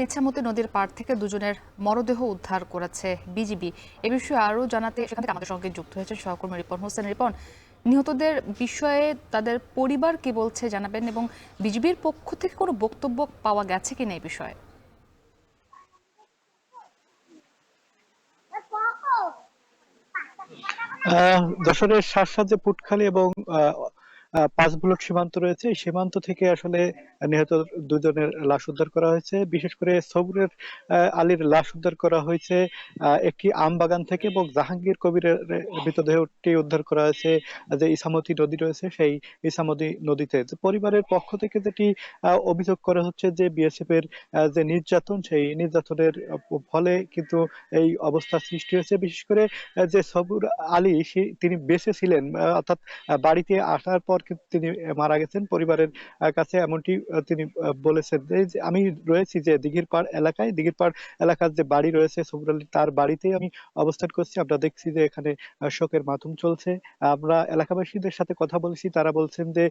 ইছামতি নদীর পাড় থেকে দুজনের মরদেহ উদ্ধার করেছে বিজিবি। এ বিষয়ে আরও জানাতে সেখান থেকে আমাদের সঙ্গে যুক্ত হয়েছে সহকর্মী রিপন হোসেন। রিপন, নিহতদের বিষয়ে তাদের পরিবার কি বলছে জানাবেন, এবং বিজিবির পক্ষ থেকে কোনো বক্তব্য পাওয়া গেছে কিনা এই বিষয়ে? যশোরের সাজে পুটখালী এবং পাঁচ বুলট সীমান্ত রয়েছে। এই সীমান্ত থেকে আসলে নিহত দুজনের লাশ উদ্ধার করা হয়েছে। বিশেষ করে সবুরের আলীর লাশ উদ্ধার করা হয়েছে একটি আম বাগান থেকে, এবং জাহাঙ্গীর কবিরের মৃতদেহটি উদ্ধার করা হয়েছে যে ইছামতি নদী রয়েছে সেই ইছামতি নদীতে। যে পরিবারের পক্ষ থেকে যেটি অভিযোগ করা হচ্ছে যে বিএসএফ এর যে নির্যাতন, সেই নির্যাতনের ফলে কিন্তু এই অবস্থা সৃষ্টি হয়েছে। বিশেষ করে যে সবুর আলী তিনি বেঁচে ছিলেন, অর্থাৎ বাড়িতে আসার পর কিন্তু তিনি মারা গেছেন। পরিবারের কাছে এমনটি তিনি বলেছেন যে আমি রয়েছি যে দিঘির পাড় এলাকার যে বাড়ি রয়েছে সবুর আলী, তার বাড়িতেই আমি অবস্থান করছি। আমরা দেখছি যে এখানে শোকের মাতম চলছে। আমরা এলাকাবাসীদের সাথে কথা বলেছি, তারা বলছেন যে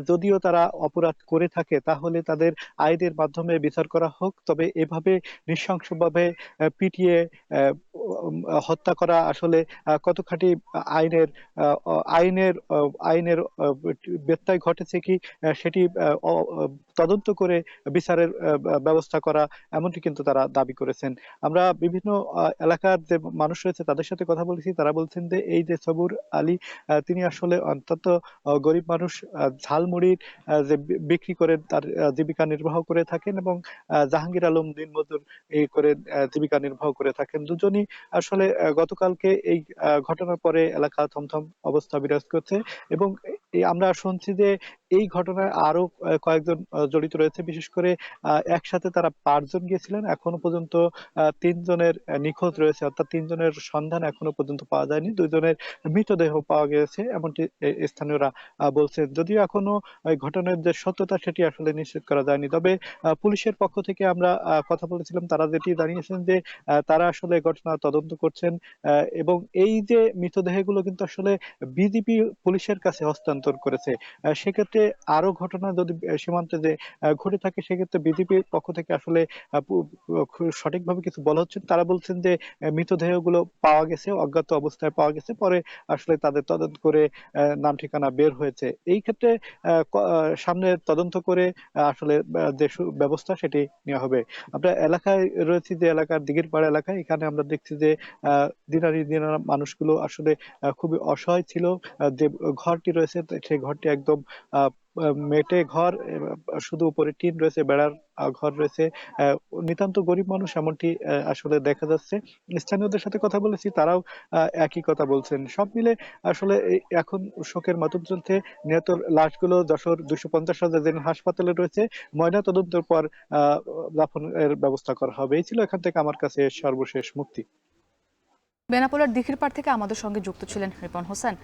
যদিও তারা অপরাধ করে থাকে তাহলে তাদের আইনের মাধ্যমে বিচার করা হোক, তবে এভাবে নৃশংসভাবে পিটিয়ে আহ, হত্যা করা আসলে কতখানি আইনের আইনের ব্যত্যয় ঘটেছে কি সেটি তদন্ত করে বিচারের ব্যবস্থা করা, এমনটি কিন্তু তারা দাবি করেছেন। আমরা বিভিন্ন এলাকার যে মানুষ রয়েছে তাদের সাথে কথা বলেছি, তারা বলছেন যে এই যে সবুর আলী তিনি আসলে অন্তত গরিব মানুষ, ঝালমুড়ির যে বিক্রি করে তার জীবিকা নির্বাহ করে থাকেন, এবং জাহাঙ্গীর আলম দিনমজুর এই করে জীবিকা নির্বাহ করে থাকেন। দুজনই আসলে গতকালকে এই ঘটনার পরে এলাকা থমথম অবস্থা বিরাজ করছে, এবং আমরা শুনছি যে এই ঘটনায় আরো কয়েকজন জড়িত রয়েছে। বিশেষ করে একসাথে তারা 5 জন গিয়েছিলেন। এখনো পর্যন্ত 3 জনের নিখোঁজ রয়েছে, অর্থাৎ 3 জনের সন্ধান এখনো পর্যন্ত পাওয়া যায়নি। 2 জনের মৃতদেহ পাওয়া গেছে এমনটি স্থানীয়রা বলছেন। যদিও এখনো এই ঘটনার যে সত্যতা সেটি আসলে নিশ্চিত করা যায়নি, তবে পুলিশের পক্ষ থেকে আমরা কথা বলেছিলাম, তারা যেটি জানিয়েছেন যে তারা আসলে ঘটনা তদন্ত করছেন, এবং এই যে মৃতদেহগুলো কিন্তু আসলে বিজিবি পুলিশের কাছে হস্তান্তর করেছে। সেক্ষেত্রে আরো ঘটনা যদি সীমান্তে যে ঘটে থাকে, সেক্ষেত্রে বিজিবির পক্ষ থেকে আসলে সঠিকভাবে কিছু বলা হচ্ছে না। তারা বলছেন যে মৃতদেহগুলো পাওয়া গেছে, অজ্ঞাত অবস্থায় পাওয়া গেছে, পরে আসলে তাদের তদন্ত করে নাম ঠিকানা বের হয়েছে। এই ক্ষেত্রে সামনে তদন্ত করে আসলে যে ব্যবস্থা সেটি নেওয়া হবে। আমরা এলাকায় রয়েছি, যে এলাকার দিঘির পাড় এলাকায়, এখানে আমরা দেখছি যে দিনারি দিনারা মানুষগুলো আসলে খুবই অসহায় ছিল। যে ঘরটি রয়েছে সেই ঘরটি একদম আহ মেটে ঘর, শুধু উপরে টিন রয়েছে, বেড়ার ঘর রয়েছে। আহ, নিতান্ত গরিব মানুষ এমনটি আসলে দেখা যাচ্ছে। স্থানীয়দের সাথে কথা বলেছি, তারাও একই কথা বলছেন। সব মিলে আসলে এখন শোকের মাতম চলছে। নিহত লাশগুলো যশোর 250 জেনারেল হাসপাতালে রয়েছে। ময়না তদন্তের পর আহ দাফনের ব্যবস্থা করা হবে। এই ছিল এখান থেকে আমার কাছে সর্বশেষ মুক্তি। বেনাপোলের দিঘির পাড় থেকে আমাদের সঙ্গে যুক্ত ছিলেন রিপন হোসেন।